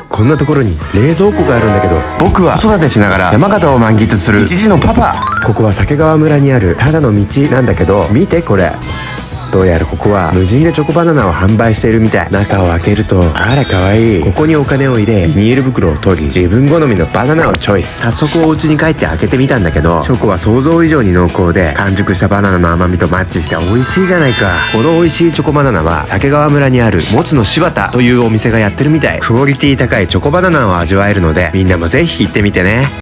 こんなところに冷蔵庫があるんだけど。僕は子育てしながら山形を満喫する一児のパパ。ここは鮭川村にあるただの道なんだけど、見てこれ。どうやらここは無人でチョコバナナを販売しているみたい。中を開けると、あらかわいい。ここにお金を入れ、ビニール袋を取り、自分好みのバナナをチョイス。早速お家に帰って開けてみたんだけど、チョコは想像以上に濃厚で、完熟したバナナの甘みとマッチして美味しいじゃないか。この美味しいチョコバナナは鮭川村にあるもつの柴田というお店がやってるみたい。クオリティ高いチョコバナナを味わえるので、みんなもぜひ行ってみてね。